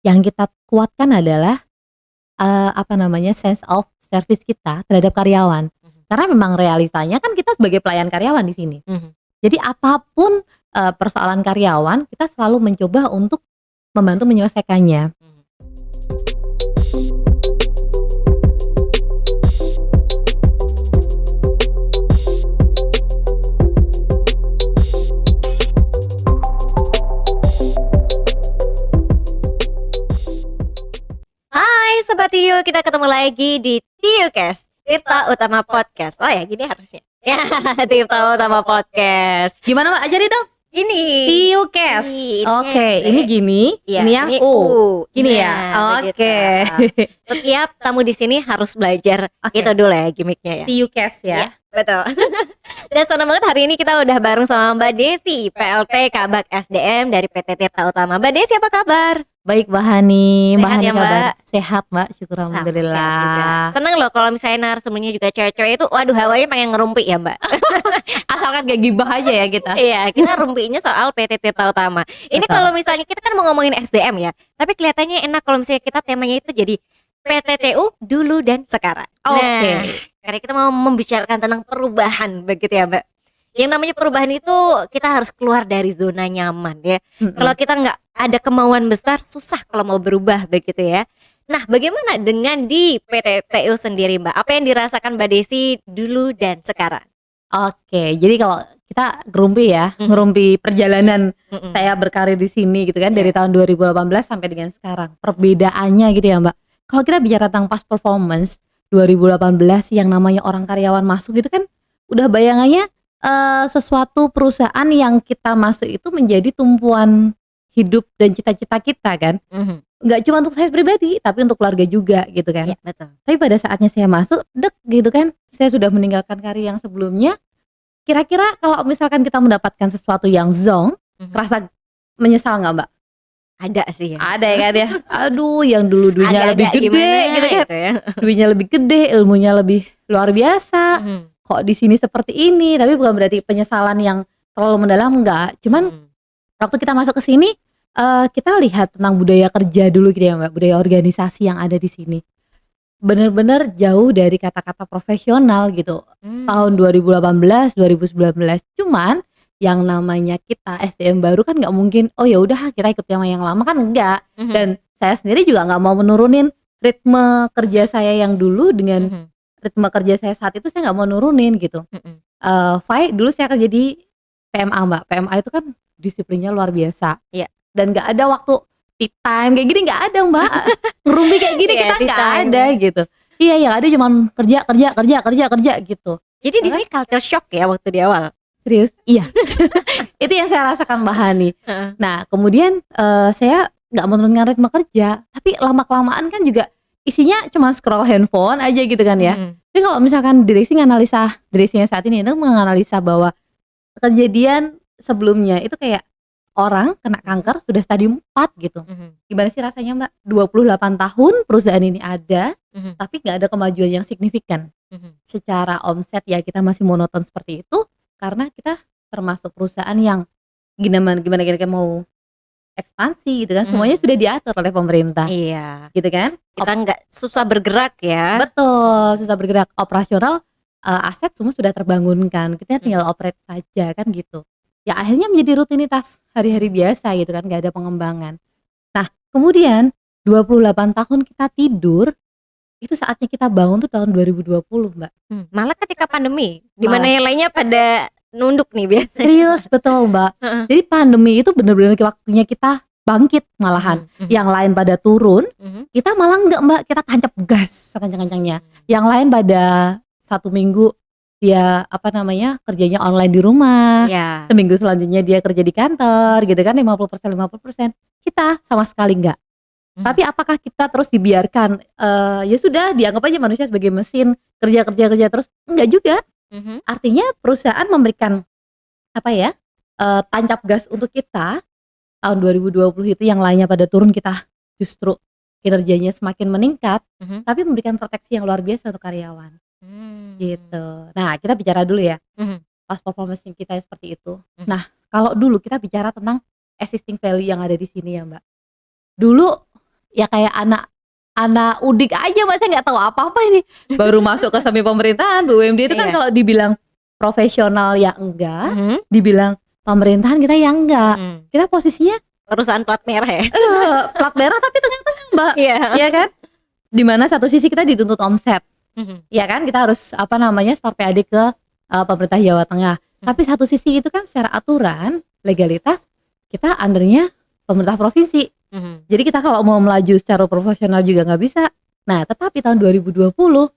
yang kita kuatkan adalah sense of service kita terhadap karyawan. Mhm. Karena memang realitanya kan kita sebagai pelayan karyawan di sini. Mhm. Jadi apapun persoalan karyawan, kita selalu mencoba untuk membantu menyelesaikannya. Mhm. Hai Sobat Tiu, kita ketemu lagi di Tiucast, Tirta Utama Podcast. Oh ya, gini harusnya. Ya, Tirta Utama Podcast. Gimana Mbak? Ajari dong. Ini Tiucast. ini Oke, S, ini gini, ya, ini yang ini U. Gini ya. Nah, begitu. Oke. Setiap tamu di sini harus belajar Oke. itu dulu ya gimmicknya ya. Tiucast ya. Iya, betul. Dan senang banget hari ini kita udah bareng sama Mbak Desi, PLT Kabak SDM dari PT Tirta Utama. Mbak Desi apa kabar? Baik Mbak Hani, Sehat ya, Mbak? kabar? Sehat Mbak, syukur Sama, sehat juga. alhamdulillah. Seneng loh kalau misalnya narasumbernya juga cewek-cewek itu, waduh hawanya pengen ngerumpi ya Mbak. Asalkan gak gibah aja ya kita. Iya, kita rumpinya soal PT Tirta Utama. Ini Betul. kalau misalnya kita kan mau ngomongin SDM ya, tapi kelihatannya enak kalau misalnya kita temanya itu jadi PTTU dulu dan sekarang. Oke. Nah, karena kita mau membicarakan tentang perubahan begitu ya Mbak. Yang namanya perubahan itu kita harus keluar dari zona nyaman ya. Kalau kita nggak ada kemauan besar, susah kalau mau berubah begitu ya. Nah, bagaimana dengan di PTTU sendiri Mbak? Apa yang dirasakan Mbak Desi dulu dan sekarang? Oke, jadi kalau kita ngerumpi ya, Mhm. ngerumpi perjalanan Mhm. saya berkarir di sini gitu kan, Iya. dari tahun 2018 sampai dengan sekarang. Perbedaannya gitu ya Mbak. Kalau kita bicara tentang past performance 2018 yang namanya orang karyawan masuk gitu kan, udah bayangannya sesuatu perusahaan yang kita masuk itu menjadi tumpuan hidup dan cita-cita kita kan. Mhm. Nggak cuma untuk saya pribadi, tapi untuk keluarga juga gitu kan. Iya, betul. Tapi pada saatnya saya masuk, gitu kan, saya sudah meninggalkan karir yang sebelumnya. Kira-kira kalau misalkan kita mendapatkan sesuatu yang zonk, Mhm. rasa menyesal nggak Mbak? Ada sih ya. Ada ya kan ya. Aduh, yang dulu duitnya Agak-agak lebih gede gimana gitu kan. gitu ya. Duitnya lebih gede, ilmunya lebih luar biasa. Mhm. Kok di sini seperti ini? Tapi bukan berarti penyesalan yang terlalu mendalam, enggak. Cuman Mhm. waktu kita masuk ke sini, kita lihat tentang budaya kerja dulu gitu ya Mbak, budaya organisasi yang ada di sini. Bener-bener jauh dari kata-kata profesional gitu. Tahun 2018, 2019. Cuman yang namanya kita SDM baru kan nggak mungkin, oh ya udah kita ikut yang lama kan enggak. Mhm. Dan saya sendiri juga nggak mau menurunin ritme kerja saya yang dulu dengan Mhm. ritme kerja saya saat itu, saya nggak mau nurunin gitu. Mhm. Dulu saya kerja di PMA Mbak. PMA itu kan disiplinnya luar biasa. Iya. Dan nggak ada waktu tea time kayak gini, nggak ada Mbak. Ngerumpi kayak gini Iya, kita tea nggak time ada ya. gitu. Iya, yang ada cuman kerja gitu. Jadi di sini culture shock ya waktu di awal. Serius? Iya. Itu yang saya rasakan Mbak Hani. Heeh. Nah kemudian saya nggak menurunkan ritme kerja, tapi lama kelamaan kan juga isinya cuma scroll handphone aja gitu kan ya. Mhm. Tapi kalau misalkan direksinya saat ini itu menganalisa bahwa kejadian sebelumnya itu kayak orang kena kanker sudah stadium 4 gitu. Mhm. Gimana sih rasanya Mbak? 28 tahun perusahaan ini ada, Mhm. tapi nggak ada kemajuan yang signifikan. Mhm. Secara omset ya kita masih monoton seperti itu, karena kita termasuk perusahaan yang gimana kira-kira mau ekspansi gitu kan, semuanya sudah diatur oleh pemerintah Iya. gitu kan. Kita nggak susah bergerak ya. Betul, susah bergerak. Operasional, aset semua sudah terbangunkan, kita tinggal operate saja kan gitu. Ya akhirnya menjadi rutinitas hari-hari biasa gitu kan, nggak ada pengembangan. Nah kemudian 28 tahun kita tidur, itu saatnya kita bangun tuh tahun 2020 Mbak. Malah ketika pandemi, di mana Malah. yang lainnya pada nunduk nih biasanya. Serius, betul Mbak. Heeh. Jadi pandemi itu bener-bener waktunya kita bangkit malahan. Mhm. Yang lain pada turun, Mhm. kita malah enggak Mbak, kita tancap gas sekencang-kencangnya. Yang lain pada 1 minggu dia kerjanya online di rumah. Iya. Seminggu selanjutnya dia kerja di kantor gitu kan, 50%. Kita sama sekali enggak. Tapi apakah kita terus dibiarkan, ya sudah dianggap aja manusia sebagai mesin, kerja terus? Enggak juga. Mhm. Artinya perusahaan memberikan tancap gas untuk kita. Tahun 2020 itu yang lainnya pada turun, kita justru kinerjanya semakin meningkat, Mhm. tapi memberikan proteksi yang luar biasa untuk karyawan gitu. Nah kita bicara dulu ya Mhm. past performance kita seperti itu. Mhm. Nah kalau dulu kita bicara tentang existing value yang ada di sini ya Mbak. Dulu ya kayak anak udik aja Mbak, saya nggak tahu apa-apa ini. Baru masuk ke semi pemerintahan, BUMD itu kan Iya. kalau dibilang profesional ya enggak, Mhm. dibilang pemerintahan kita ya enggak. Mhm. Kita posisinya Perusahaan plat merah ya. plat merah tapi tengah-tengah Mbak, Iya. ya kan? Dimana satu sisi kita dituntut omset, Mhm. ya kan? Kita harus store PAD ke pemerintah Jawa Tengah. Tapi satu sisi itu kan secara aturan, legalitas kita undernya pemerintah provinsi. Mhm. Jadi kita kalau mau melaju secara profesional juga nggak bisa. Nah, tetapi tahun 2020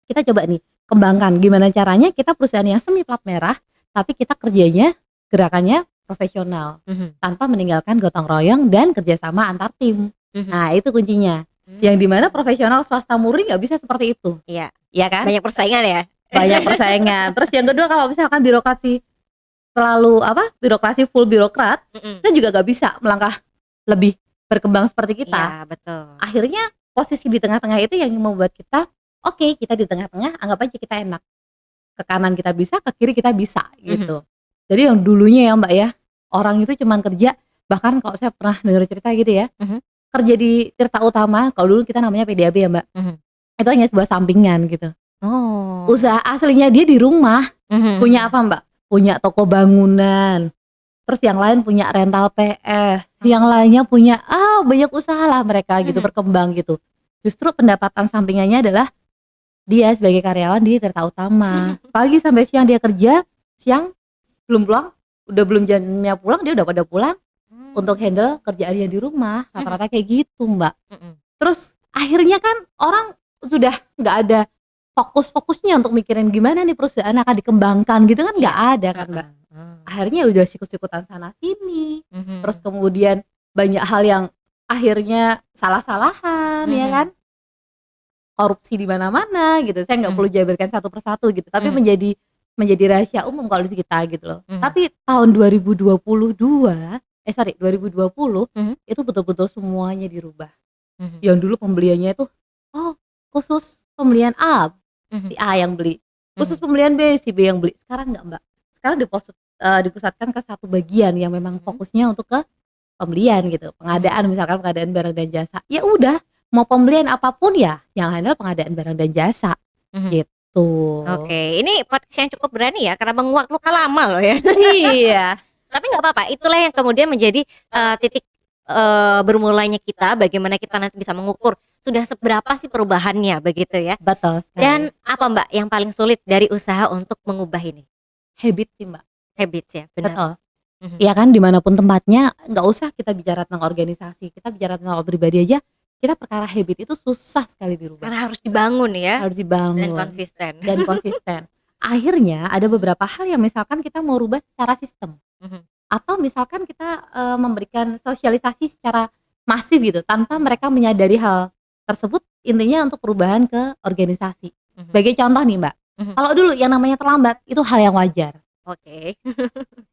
kita coba nih kembangkan gimana caranya kita perusahaan yang semi plat merah, tapi kita kerjanya gerakannya profesional Mhm. tanpa meninggalkan gotong royong dan kerjasama antar tim. Mhm. Nah, itu kuncinya. Yang dimana profesional swasta murni nggak bisa seperti itu, Iya. ya kan? Banyak persaingan ya. Banyak persaingan. Terus yang kedua kalau misalkan birokrasi terlalu birokrasi full birokrat, Mhm. kita juga nggak bisa melangkah lebih berkembang seperti kita. Iya, betul. Akhirnya posisi di tengah-tengah itu yang membuat kita oke, kita di tengah-tengah, anggap aja kita enak. Ke kanan kita bisa, ke kiri kita bisa gitu. Jadi yang dulunya ya Mbak ya, orang itu cuman kerja, bahkan kalau saya pernah dengar cerita gitu ya, Mhm. kerja di Tirta Utama, kalau dulu kita namanya PDAB ya Mbak, Mhm. itu hanya sebuah sampingan gitu. Oh. Usaha aslinya dia di rumah, Mhm. punya apa Mbak? Punya toko bangunan, terus yang lain punya rental PS, yang lainnya punya banyak usaha lah mereka gitu, berkembang gitu. Justru pendapatan sampingannya adalah dia sebagai karyawan di Tirta Utama. Pagi sampai siang dia kerja, siang belum pulang, belum jamnya pulang dia udah pada pulang untuk handle kerjaannya di rumah, rata-rata kayak gitu Mbak. Mhm. Terus akhirnya kan orang sudah nggak ada fokus-fokusnya untuk mikirin gimana nih perusahaan akan dikembangkan gitu kan nggak ada kan Mbak. Akhirnya udah sikut-sikutan sana sini. Mhm. Terus kemudian banyak hal yang akhirnya salah-salahan ya kan. Korupsi di mana-mana gitu. Saya nggak perlu jabarkan satu persatu gitu, tapi menjadi rahasia umum kalau di kita gitu loh. Tapi tahun 2020 itu betul-betul semuanya dirubah. Yang dulu pembeliannya itu khusus pembelian A, si A yang beli. Khusus pembelian B, si B yang beli. Sekarang enggak, Mbak. Sekarang dipusatkan ke satu bagian yang memang fokusnya untuk ke pembelian gitu. Pengadaan misalkan pengadaan barang dan jasa. Ya udah, mau pembelian apapun ya yang handle pengadaan barang dan jasa. Gitu. Oke, ini podcast yang cukup berani ya karena menguak luka lama loh ya. Iya. Tapi nggak apa-apa, itulah yang kemudian menjadi titik bermulainya kita, bagaimana kita nanti bisa mengukur sudah seberapa sih perubahannya begitu ya. Betul sekali. Dan apa Mbak yang paling sulit dari usaha untuk mengubah ini? Habit sih Mbak. Habits ya, benar. Betul. Ya kan dimanapun tempatnya, nggak usah kita bicara tentang organisasi, kita bicara tentang pribadi aja, kita perkara habit itu susah sekali dirubah. Karena harus dibangun ya. Harus dibangun. Dan konsisten. Akhirnya ada beberapa hal yang misalkan kita mau rubah secara sistem. Atau misalkan kita memberikan sosialisasi secara masif gitu, tanpa mereka menyadari hal tersebut, intinya untuk perubahan ke organisasi. Sebagai contoh nih Mbak, kalau dulu yang namanya terlambat, itu hal yang wajar. Oke.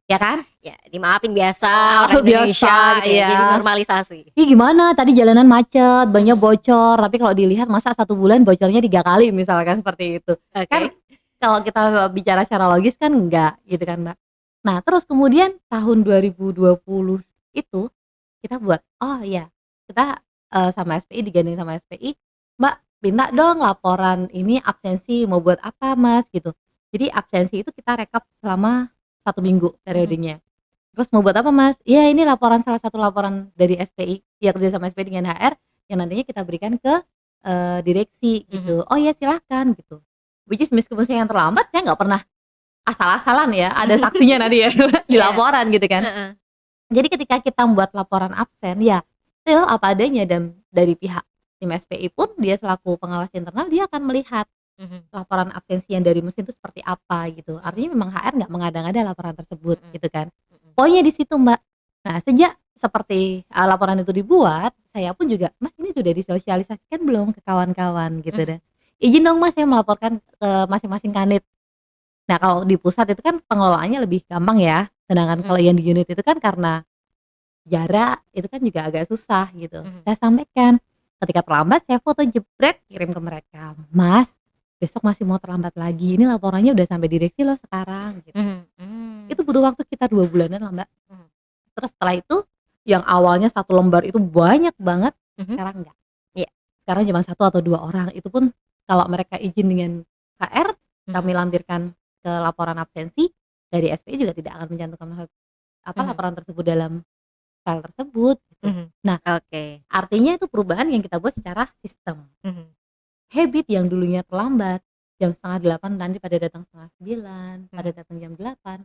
Ya kan? Ya dimaafin biasa, biasa, orang Indonesia gitu ya, iya. jadi normalisasi. Ih gimana tadi jalanan macet, banyak bocor, tapi kalau dilihat masa 1 bulan bocornya 3 kali misalkan seperti itu. Oke. Kan kalau kita bicara secara logis kan enggak gitu kan Mbak. Nah terus kemudian tahun 2020 itu kita buat, kita sama SPI, digandeng sama SPI, Mbak minta dong laporan ini absensi mau buat apa Mas gitu. Jadi absensi itu kita rekap selama 1 minggu periodenya. Terus mau buat apa Mas? Ya ini salah satu laporan dari SPI, ya kerja sama SPI dengan HR yang nantinya kita berikan ke direksi gitu. Oh ya silahkan gitu. Which is meskipun saya yang terlambat, saya nggak pernah asal-asalan ya, ada saksinya nanti ya di laporan gitu kan. Jadi ketika kita membuat laporan absen ya real apa adanya, dan dari pihak tim SPI pun dia selaku pengawas internal dia akan melihat laporan absensi yang dari mesin itu seperti apa gitu. Artinya memang HR nggak mengada-ngada laporan tersebut gitu kan. Poinnya di situ Mbak. Nah sejak seperti laporan itu dibuat, saya pun juga, Mas ini sudah disosialisasikan belum ke kawan-kawan gitu deh. Izin dong Mas saya melaporkan ke masing-masing kanit. Nah kalau di pusat itu kan pengelolaannya lebih gampang ya. Sedangkan kalau yang di unit itu kan karena jarak itu kan juga agak susah gitu. Saya sampaikan, ketika terlambat saya foto jebret kirim ke mereka. Mas besok masih mau terlambat lagi, ini laporannya udah sampai direksi loh sekarang gitu. Itu butuh waktu sekitar 2 bulanan lah Mbak. Terus setelah itu yang awalnya 1 lembar itu banyak banget, Mhm. Sekarang enggak. Iya. Sekarang cuma satu atau 2 orang, itu pun kalau mereka izin dengan HR, kami Mhm. lampirkan ke laporan absensi, dari SPI juga tidak akan mencantumkan Mhm. laporan tersebut dalam file tersebut gitu. Mhm. Nah, Oke. artinya itu perubahan yang kita buat secara sistem. Mhm. Habit yang dulunya terlambat, jam 8:30 nanti pada datang 8:30, pada Mhm. datang jam 8,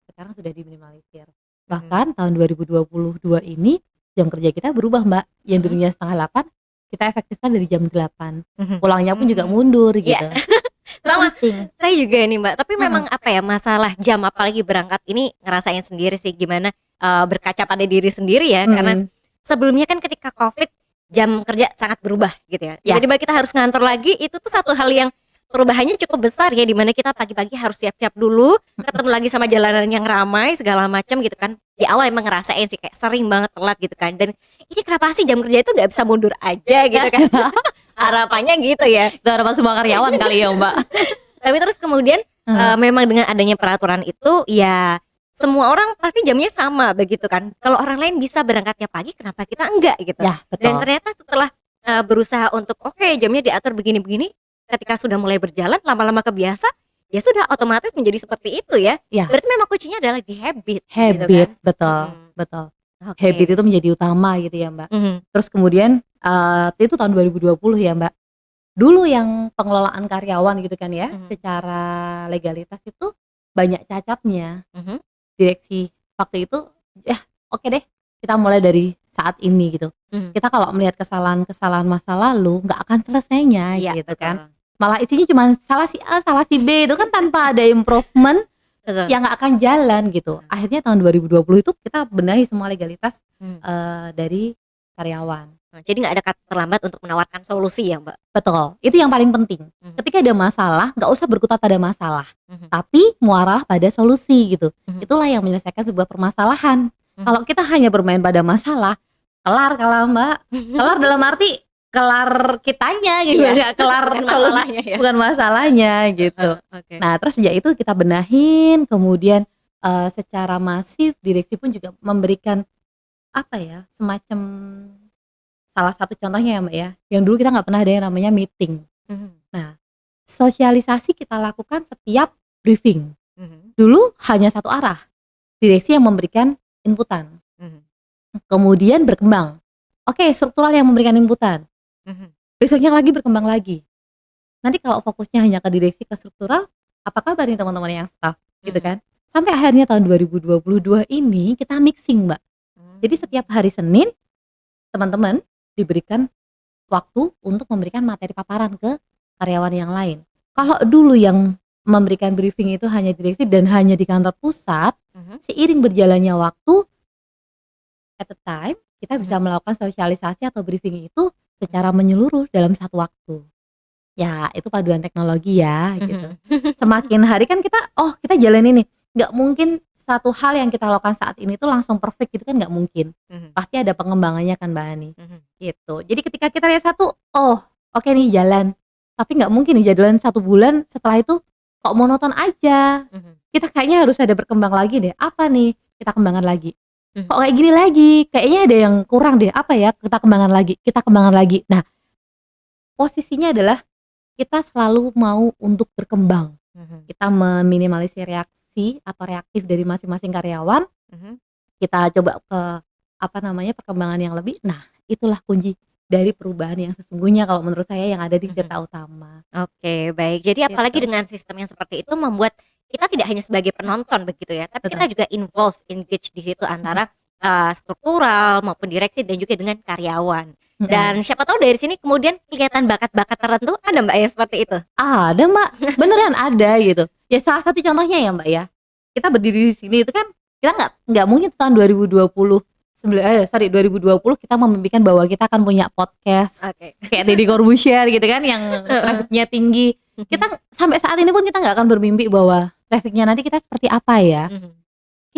sekarang sudah diminimalisir. Mhm. Bahkan tahun 2022 ini jam kerja kita berubah, Mbak, yang Mhm. dulunya 7:30 kita efektifkan dari jam 8. Mhm. Pulangnya pun juga Mmm. mundur Iya. gitu. Itu Sama, penting. saya juga nih Mbak, tapi Mhm. memang apa ya, masalah jam apalagi berangkat ini ngerasain sendiri sih gimana, berkaca pada diri sendiri ya, karena Mhm. sebelumnya kan ketika Covid jam kerja sangat berubah gitu ya. Ya, Tiba-tiba kita harus ngantor lagi, itu tuh satu hal yang perubahannya cukup besar ya, di mana kita pagi-pagi harus siap-siap dulu, mhm, ketemu lagi sama jalanan yang ramai segala macam gitu kan. Di awal emang ngerasain sih kayak sering banget telat gitu kan, dan ini kenapa sih jam kerja itu nggak bisa mundur aja gitu kan, harapannya gitu ya. itu harapan semua karyawan kali ya, Mbak. Tapi terus kemudian, Heeh. memang dengan adanya peraturan itu, ya semua orang pasti jamnya sama begitu kan. Kalau orang lain bisa berangkatnya pagi, kenapa kita enggak gitu. Ya, Dan betul. ternyata setelah, berusaha untuk oke jamnya diatur begini-begini, ketika sudah mulai berjalan lama-lama kebiasa, ya sudah otomatis menjadi seperti itu ya. Ya, Berarti memang kuncinya adalah di habit gitu habit, kan. betul, Mhm. betul. Habit Oke. itu menjadi utama gitu ya, Mbak. Mhm. Terus kemudian, itu tahun 2020 ya, Mbak. Dulu yang pengelolaan karyawan gitu kan ya, Mhm. secara legalitas itu banyak cacatnya. Mhm. Direksi waktu itu, "Yah, oke deh, kita mulai dari saat ini," gitu. Mhm. Kita kalau melihat kesalahan-kesalahan masa lalu nggak akan selesainya Iya gitu kan. betul. Malah isinya cuman salah si A, salah si B, itu kan tanpa ada improvement, Betul. ya nggak akan jalan gitu. Betul. Akhirnya tahun 2020 itu kita benahi semua legalitas, Mhm. dari karyawan. Jadi nggak ada kata terlambat untuk menawarkan solusi ya Mbak? Betul, itu yang paling penting. Mhm. Ketika ada masalah, nggak usah berkutat pada masalah, Mhm. tapi muaralah pada solusi gitu. Mhm. Itulah yang menyelesaikan sebuah permasalahan. Mhm. Kalau kita hanya bermain pada masalah, kelar kalau Mbak. Kelar dalam arti kelar kitanya gitu, Iya, nggak kelar bukan masalahnya ya? bukan masalahnya gitu. Heeh, oke. Nah, terus sejak itu kita benahin, kemudian, secara masif direksi pun juga memberikan apa ya, semacam salah satu contohnya ya, Mbak, ya, yang dulu kita nggak pernah ada yang namanya meeting. Mhm. Nah, sosialisasi kita lakukan setiap briefing. Mhm. Dulu hanya satu arah, direksi yang memberikan inputan, Mhm. kemudian berkembang. Oke, struktural yang memberikan inputan, Mhm. besoknya lagi berkembang lagi. Nanti kalau fokusnya hanya ke direksi, ke struktural, apa kabar nih teman-teman yang staff, gitu Mhm. kan. Sampai akhirnya tahun 2022 ini kita mixing, Mbak. Jadi Mmm. setiap hari Senin, teman-teman diberikan waktu untuk memberikan materi paparan ke karyawan yang lain. Mhm. Kalau dulu yang memberikan briefing itu hanya direksi dan hanya di kantor pusat, Mhm. seiring berjalannya waktu, at a time, kita bisa Mhm. melakukan sosialisasi atau briefing itu Mhm. secara menyeluruh dalam satu waktu. Ya, itu paduan teknologi ya, gitu. Mhm. Semakin hari kan kita, oh kita jalan ini, nggak mungkin satu hal yang kita lakukan saat ini tuh langsung perfect gitu kan nggak mungkin. Mhm. Pasti ada pengembangannya kan Mbak Ani, Mhm. gitu. Jadi ketika kita lihat satu, oh oke nih jalan, tapi nggak mungkin nih jalan 1 bulan setelah itu kok monoton aja. Mhm. Kita kayaknya harus ada berkembang lagi deh, apa nih? Kita kembangkan lagi. Mhm. Kok kayak gini lagi? Kayaknya ada yang kurang deh, apa ya? Kita kembangkan lagi. Nah, posisinya adalah kita selalu mau untuk berkembang. Mhm. Kita meminimalisir reaksi atau reaktif dari masing-masing karyawan, Mhm. kita coba ke apa namanya, perkembangan yang lebih. Nah, itulah kunci dari perubahan yang sesungguhnya kalau menurut saya yang ada di Mhm. Tirta Utama, Oke, baik. Jadi apalagi gitu. dengan sistem yang seperti itu membuat kita tidak hanya sebagai penonton begitu ya, tapi kita Betul, juga involve, engage di situ mhm, antara, struktural maupun direksi dan juga dengan karyawan. mhm. Dan siapa tahu dari sini kemudian kelihatan bakat-bakat tertentu ada Mbak yang seperti itu? Ada Mbak, beneran ada gitu. Ya salah satu contohnya ya Mbak ya, kita berdiri di sini itu kan kita nggak mungkin tahun 2020 kita memimpikan bahwa kita akan punya podcast Oke. kayak Deddy Corbuzier gitu kan yang Heeh. traffic-nya tinggi. Mhm. Kita sampai saat ini pun kita nggak akan bermimpi bahwa traffic-nya nanti kita seperti apa ya. Mhm.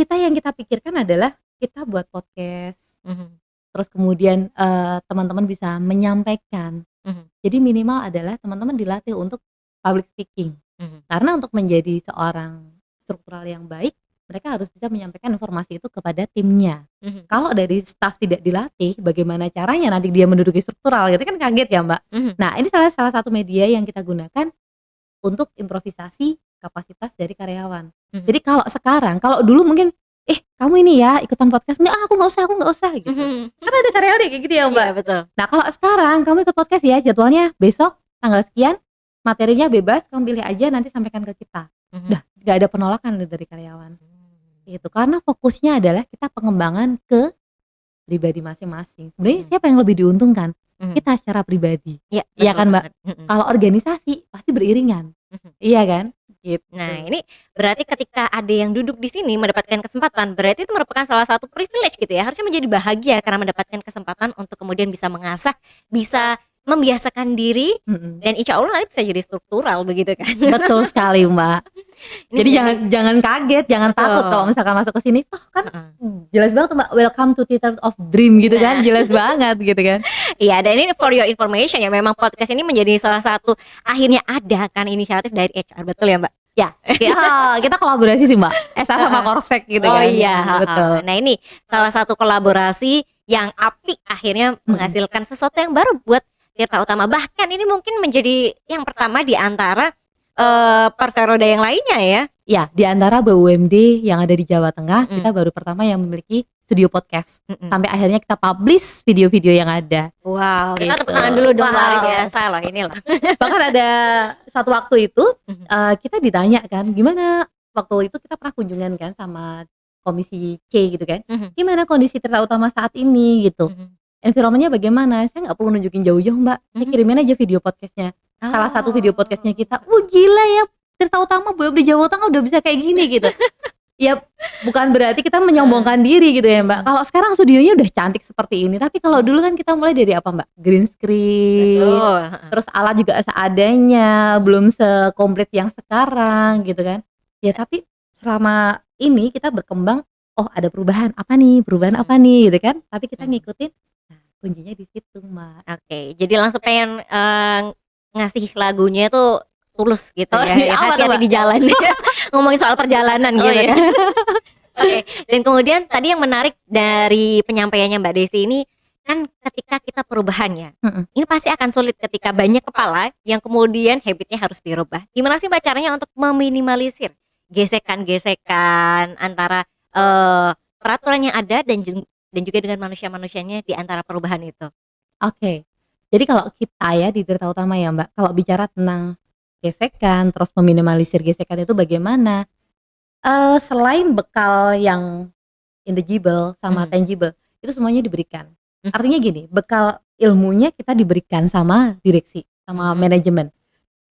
Yang kita pikirkan adalah kita buat podcast, Mhm. terus kemudian, teman-teman bisa menyampaikan. Mhm. Jadi minimal adalah teman-teman dilatih untuk public speaking. Mhm. Karena untuk menjadi seorang struktural yang baik, mereka harus bisa menyampaikan informasi itu kepada timnya. Mhm. Kalau dari staff tidak dilatih, bagaimana caranya nanti dia menduduki struktural, gitu kan kaget ya Mbak. Mhm. Nah ini salah salah satu media yang kita gunakan untuk improvisasi kapasitas dari karyawan. Mhm. Jadi kalau dulu mungkin, kamu ini ya ikutan podcast, "Enggak, aku nggak usah," gitu. Mhm. Kan ada karyawan yang kayak gitu ya Mbak. Iya betul. Nah kalau sekarang, "Kamu ikut podcast ya, jadwalnya besok tanggal sekian, materinya bebas, kamu pilih aja nanti sampaikan ke kita." Mhm. Udah nggak ada penolakan dari karyawan, Mmm. gitu. Karena fokusnya adalah kita pengembangan ke pribadi masing-masing. Sebenarnya Mhm. siapa yang lebih diuntungkan? Mhm. Kita secara pribadi. Iya, Iya betul kan Mbak? banget. Mhm. Kalau organisasi pasti beriringan, Mhm. iya kan? Nah, Gitu. ini berarti ketika ada yang duduk di sini mendapatkan kesempatan, berarti itu merupakan salah satu privilege gitu ya, harusnya menjadi bahagia karena mendapatkan kesempatan untuk kemudian bisa mengasah, bisa membiasakan diri, Mhm. dan insya Allah nanti bisa jadi struktural begitu kan. Betul sekali Mbak. Ini Jadi menjadi jangan kaget, jangan takut kalau betul. misalkan masuk ke sini, toh kan Heeh. jelas banget tuh Mbak, welcome to Theater of Dream gitu kan, Nah, jelas banget gitu kan. iya, dan ini for your information ya, memang podcast ini menjadi salah satu akhirnya ada kan inisiatif dari HR, betul ya, Mbak? Ya, kita kolaborasi sih Mbak, SA sama Heeh. Korsek gitu Oh kan. iya, Betul. heeh. Nah ini salah satu kolaborasi yang apik akhirnya Mhm. menghasilkan sesuatu yang baru buat Tirta Utama. Bahkan ini mungkin menjadi yang pertama di antara perseroda yang lainnya ya. Ya, di antara BUMD yang ada di Jawa Tengah, Mhm. kita baru pertama yang memiliki studio podcast. Mhm. Sampai akhirnya kita publish video-video yang ada. Wow, kita Gitu. tepuk tangan dulu dong, luar Wow. biasa loh ini loh. Bahkan ada suatu waktu itu, Mhm. kita ditanya kan, gimana waktu itu kita pernah kunjungan kan sama komisi C gitu kan, Mhm. gimana kondisi Tirta Utama saat ini gitu, Mhm. environment-nya bagaimana? Saya nggak perlu nunjukin jauh-jauh Mbak, saya Mhm. kirimin aja video podcastnya. Salah satu video podcastnya Oh. kita, wah gila ya, Tirta Utama BUMD Jawa Tengah udah bisa kayak gini gitu. Ya bukan berarti kita menyombongkan diri gitu ya Mbak, kalau sekarang studionya udah cantik seperti ini, tapi kalau dulu kan kita mulai dari apa Mbak, green screen, Betul, heeh. terus alat juga seadanya, belum sekomplit yang sekarang gitu kan. Ya tapi selama ini kita berkembang, oh ada perubahan apa nih gitu kan, tapi kita Mhm. ngikutin, nah kuncinya di situ Mbak. Oke, jadi langsung pengen ngasih lagunya tuh tulus gitu Oh ya, iya, ya apa tuh hati-hati Mbak? di jalan ngomongin soal perjalanan Oh gitu iya. kan. Oke, dan kemudian tadi yang menarik dari penyampaiannya Mbak Desi ini, kan ketika kita perubahan ya, Mhm. ini pasti akan sulit ketika banyak kepala yang kemudian habit-nya harus dirubah. Gimana sih Mbak caranya untuk meminimalisir gesekan-gesekan antara, peraturan yang ada dan juga dengan manusia-manusianya di antara perubahan itu? Oke, jadi kalau kita ya di Tirta Utama ya Mbak, kalau bicara tentang gesekan, terus meminimalisir gesekan itu bagaimana, selain bekal yang intangible sama Mhm. tangible, itu semuanya diberikan. Mhm. Artinya gini, bekal ilmunya kita diberikan sama direksi, sama Mhm. manajemen.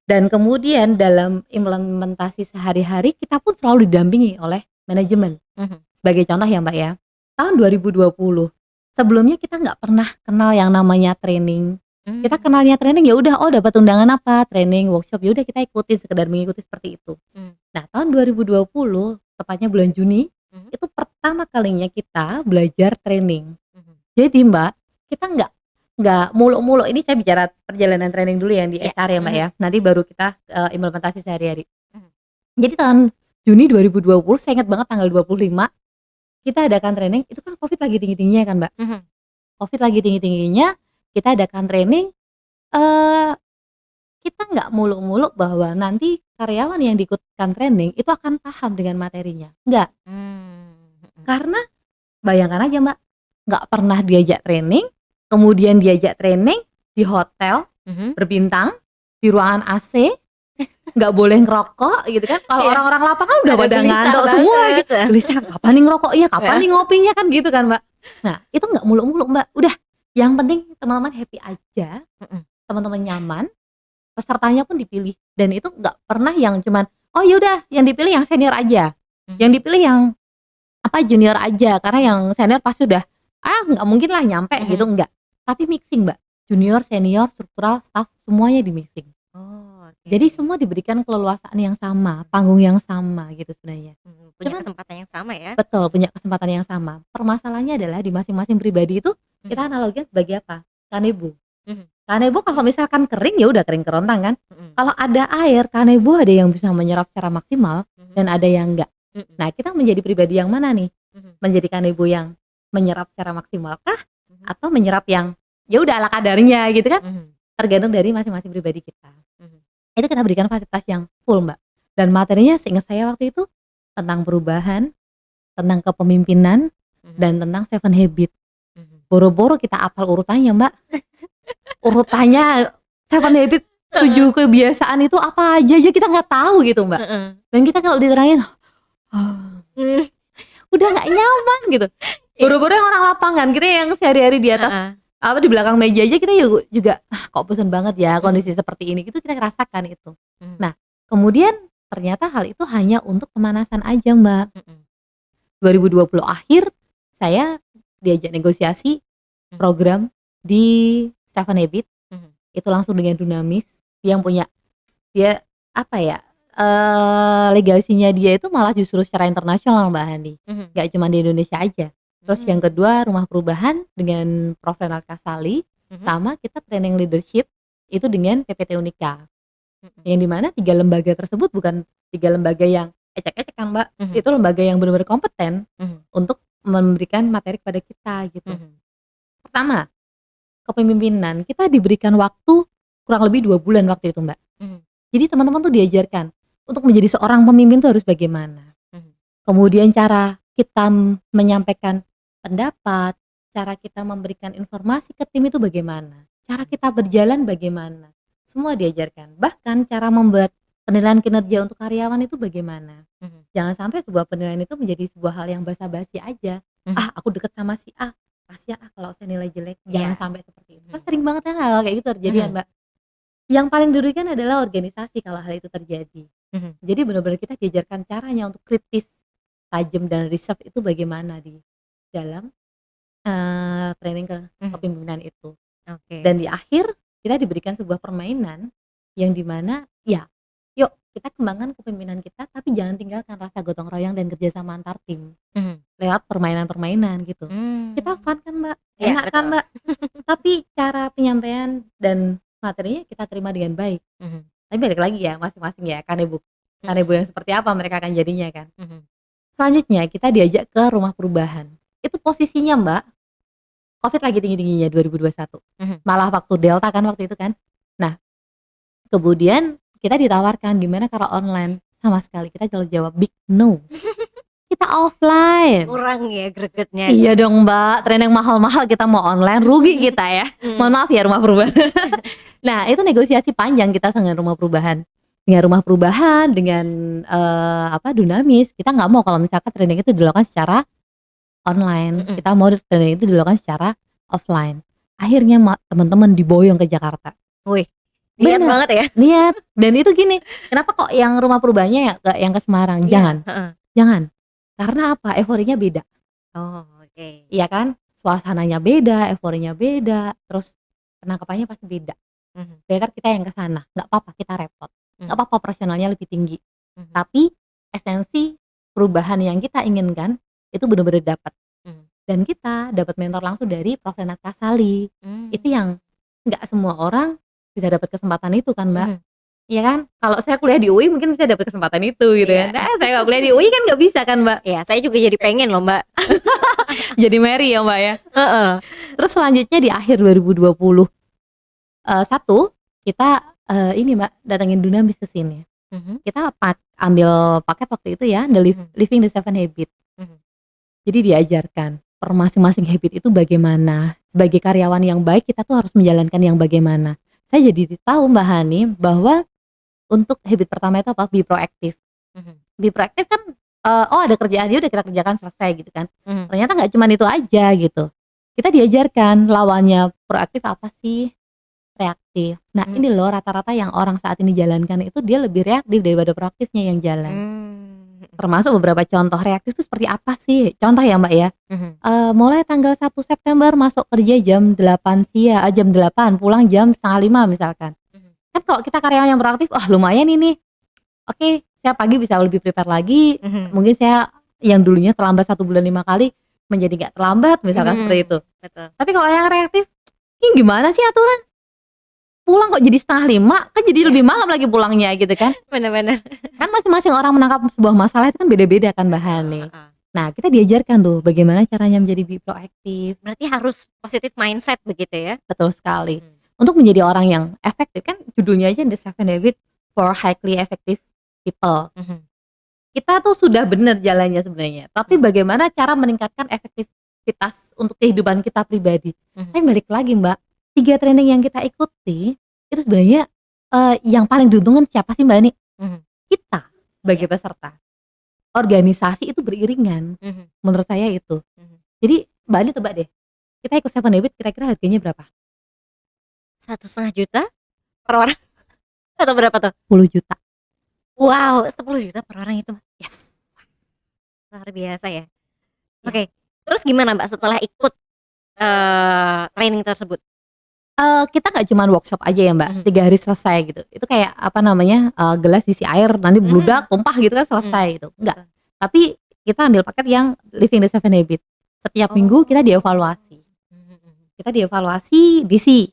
Dan kemudian dalam implementasi sehari-hari kita pun selalu didampingi oleh manajemen. Mhm. Sebagai contoh ya Mbak ya, tahun 2020, sebelumnya kita nggak pernah kenal yang namanya training. Kita Mmm. kenalnya training ya udah, oh dapat undangan apa, training, workshop, ya udah kita ikutin, sekedar mengikuti seperti itu. Mmm. Nah tahun 2020, tepatnya bulan Juni, Mhm. itu pertama kalinya kita belajar training. Mhm. Jadi Mbak, kita nggak muluk-muluk, ini saya bicara perjalanan training dulu yang di Iya. SR ya Mbak Mhm. ya, nanti baru kita implementasi sehari-hari. Mhm. Jadi tahun Juni 2020, saya ingat banget tanggal 25, kita adakan training, itu kan Covid lagi tinggi-tingginya kan Mbak. Mhm. Covid lagi tinggi-tingginya, kita adakan training, eee, kita nggak muluk-muluk bahwa nanti karyawan yang diikutkan training itu akan paham dengan materinya, enggak. Mhm. Karena bayangkan aja Mbak, nggak pernah diajak training, kemudian diajak training di hotel Mhm. berbintang, di ruangan AC, nggak boleh ngerokok gitu kan. Kalau Iya. orang-orang lapangan udah Pada pada gelisah ngantuk semua banget. gitu. Gelisah, kapan nih ngerokoknya, kapan Heeh. nih ngopinya, kan gitu kan Mbak. Nah itu nggak muluk-muluk Mbak, udah yang penting teman-teman happy aja, Mhm. teman-teman nyaman, pesertanya pun dipilih, dan itu nggak pernah yang cuman, oh yaudah yang dipilih yang senior aja, Mhm. yang dipilih yang junior aja, karena yang senior pasti udah, nggak mungkin lah nyampe gitu, Mhm. enggak. Tapi mixing Mbak, junior, senior, struktural, staff, semuanya di mixing. Oh, oke. Jadi semua diberikan keleluasaan yang sama, panggung yang sama gitu sebenarnya. Mhm, punya Cuman kesempatan yang sama ya? betul, punya kesempatan yang sama. Permasalahannya adalah di masing-masing pribadi itu kita Mhm. analogikan sebagai apa? Kanebo. Mhm. Kanebo kalau misalkan kering ya udah kering kerontang kan. Mhm. Kalau ada air, kanebo ada yang bisa menyerap secara maksimal dan Mhm. ada yang enggak. Mhm. Nah, kita menjadi pribadi yang mana nih? Mhm. Menjadikan ibu yang menyerap secara maksimal kah? Mhm. Atau menyerap yang ya udah ala kadarnya gitu kan? Mhm. Tergantung dari masing-masing pribadi kita. Mhm. Itu kita berikan fasilitas yang full, Mbak. Dan materinya seingat saya waktu itu tentang perubahan, tentang kepemimpinan, Mhm. dan tentang 7 Habits. Mhm. Boro-boro kita hafal urutannya, Mbak. Urutannya 7 Habits, 7 Heeh. kebiasaan itu apa aja kita nggak tahu gitu, Mbak. Heeh. Dan kita kalau diterangin, Mmm. udah nggak nyaman gitu. Iya. Boro-boro yang orang lapangan, kita yang sehari-hari di atas Heeh. di belakang meja aja kita juga kok bosan banget ya Mhm. kondisi seperti ini, gitu kita rasakan itu. Mhm. Nah, kemudian ternyata hal itu hanya untuk pemanasan aja, Mbak. Mhm. 2020 akhir saya diajak negosiasi Mhm. program di 7 Habits, Mhm. itu langsung dengan Dunamis yang punya dia apa ya, legasinya dia itu malah justru secara internasional, Mbak Hani, Mhm. nggak cuma di Indonesia aja. Terus yang Mmm. kedua Rumah Perubahan dengan Prof. Renat Kasali, Mhm. sama kita training leadership itu dengan PPT Unika. Mhm. Yang di mana 3 lembaga tersebut bukan 3 lembaga yang ecek-ecek kan, Mbak. Mhm. Itu lembaga yang benar-benar kompeten Mhm. untuk memberikan materi kepada kita gitu. Mhm. Pertama, kepemimpinan kita diberikan waktu kurang lebih 2 bulan waktu itu, Mbak. Mhm. Jadi teman-teman tuh diajarkan untuk menjadi seorang pemimpin tuh harus bagaimana. Mhm. Kemudian cara kita menyampaikan pendapat, cara kita memberikan informasi ke tim itu bagaimana, cara kita berjalan bagaimana, semua diajarkan. Bahkan cara membuat penilaian kinerja untuk karyawan itu bagaimana. Mhm. Jangan sampai sebuah penilaian itu menjadi sebuah hal yang basa-basi aja. Mhm. Aku deket sama si A, kasihan kalau saya nilai jelek. Jangan Iya. sampai seperti itu. Kan Mhm. sering banget kan hal-hal kayak gitu terjadi kan, Mhm. Mbak. Yang paling dirugikan adalah organisasi kalau hal itu terjadi. Mhm. Jadi benar-benar kita diajarkan caranya untuk kritis, tajam dan reserve itu bagaimana di dalam, training Mhm. kepemimpinan itu. Oke. Dan di akhir kita diberikan sebuah permainan yang di mana ya, yuk kita kembangkan kepemimpinan kita tapi jangan tinggalkan rasa gotong royong dan kerjasama antar tim Mhm. lewat permainan-permainan gitu. Kita Mmm. fun kan, Mbak, Iya, enak kan, betul. Mbak, tapi cara penyampaian dan materinya kita terima dengan baik. Mhm. Tapi balik lagi ya masing-masing ya kanebo Mhm. yang seperti apa mereka akan jadinya kan. Mhm. Selanjutnya kita diajak ke rumah perubahan. Itu posisinya, Mbak, Covid lagi tinggi-tingginya 2021. Mhm. Malah waktu Delta kan waktu itu kan. Nah, kemudian kita ditawarkan gimana kalau online, sama sekali kita selalu jawab big no. Kita offline. Kurang ya gregetnya Iya ya? dong, Mbak, training mahal-mahal kita mau online, rugi kita ya. Mohon Mhm. maaf ya rumah perubahan. Nah, itu negosiasi panjang kita dengan rumah perubahan. Dengan rumah perubahan, dengan Dunamis, kita nggak mau kalau misalkan training itu dilakukan secara online. Mhm. Kita mau training itu dilakukan secara offline. Akhirnya teman-teman diboyong ke Jakarta. Wih, niat Bener, banget ya? niat. Dan itu gini, kenapa kok yang rumah perubahannya ya yang ke Semarang? Iya, Jangan, heeh. jangan. Karena apa? Euforinya beda. Oh, oke. Iya kan? Suasananya beda, euforinya beda, terus penangkapannya pasti beda. Mhm. Better kita yang ke sana, nggak apa-apa kita repot, nggak Mhm. apa-apa operasionalnya lebih tinggi. Mhm. Tapi esensi perubahan yang kita inginkan itu benar-benar dapat. Mhm. Dan kita dapat mentor langsung dari Prof. Renat Kasali. Itu Mmm. yang nggak semua orang bisa dapat kesempatan itu kan, Mbak. Mhm. Iya kan? Kalau saya kuliah di UI mungkin bisa dapat kesempatan itu gitu Iya. kan. Saya nggak kuliah di UI kan nggak bisa kan, Mbak. Iya, saya juga jadi pengen loh, Mbak. Jadi Mary ya, Mbak, ya. Heeh. Terus selanjutnya di akhir 2021 kita, ini Mbak, datengin Dunamis ke sini. Mhm. Kita ambil paket waktu itu ya, Mhm. Living the 7 Habits. Mhm. Jadi diajarkan per masing-masing habit itu bagaimana. Sebagai karyawan yang baik kita tuh harus menjalankan yang bagaimana. Saya jadi tahu Mbak Hani bahwa untuk habit pertama itu apa? Be proaktif. Mhm. Be proaktif kan, ada kerjaan, ya udah kita kerjakan selesai gitu kan. Mhm. Ternyata nggak cuman itu aja gitu. Kita diajarkan lawannya proaktif apa sih? Reaktif. Nah, Mhm. ini loh rata-rata yang orang saat ini jalankan itu dia lebih reaktif daripada proaktifnya yang jalan. Mmm. Mhm. Termasuk beberapa contoh reaktif itu seperti apa sih? Contoh ya, Mbak, ya. Mhm. Mulai tanggal 1 September masuk kerja jam 8, pulang jam 4:30 misalkan. Mhm. Kan kalau kita karyawan yang proaktif, wah lumayan ini. Oke, saya pagi bisa lebih prepare lagi. Mhm. Mungkin saya yang dulunya terlambat 1 bulan 5 kali menjadi nggak terlambat misalkan seperti Mhm. itu. Betul. Tapi kalau yang reaktif, ini gimana sih aturan? pulang kok jadi 4:30, kan jadi lebih malam lagi pulangnya gitu kan. Bener-bener. Kan masing-masing orang menangkap sebuah masalah itu kan beda-beda kan bahannya. Heeh. Nah, kita diajarkan tuh bagaimana caranya menjadi proaktif. Berarti harus positif mindset begitu ya? Betul sekali. Mhm. Untuk menjadi orang yang efektif, kan judulnya aja The 7 Habits for Highly Effective People. Mhm. Kita tuh sudah benar jalannya sebenarnya, tapi bagaimana cara meningkatkan efektivitas untuk kehidupan kita pribadi. Mhm. Tapi balik lagi Mbak, 3 training yang kita ikuti itu sebenarnya yang paling diuntungkan siapa sih Mbak nih? Mhm. Kita sebagai peserta. Organisasi itu beriringan, Mhm. menurut saya itu. Mhm. Jadi Mbak Ani tebak deh, kita ikut 7 Habits kira-kira harganya berapa? 1,5 juta per orang atau berapa tuh? 10 juta. Wow, 10 juta per orang itu, Yes. luar biasa ya. Iya. Oke, terus gimana Mbak setelah ikut, training tersebut? Kita nggak cuman workshop aja ya Mbak, Mhm. 3 hari selesai gitu. Itu kayak apa namanya, gelas isi air nanti bludak tumpah gitu kan selesai gitu, enggak. Tapi kita ambil paket yang Living the 7 Habits. Setiap minggu kita dievaluasi. Mhm. Kita dievaluasi DC.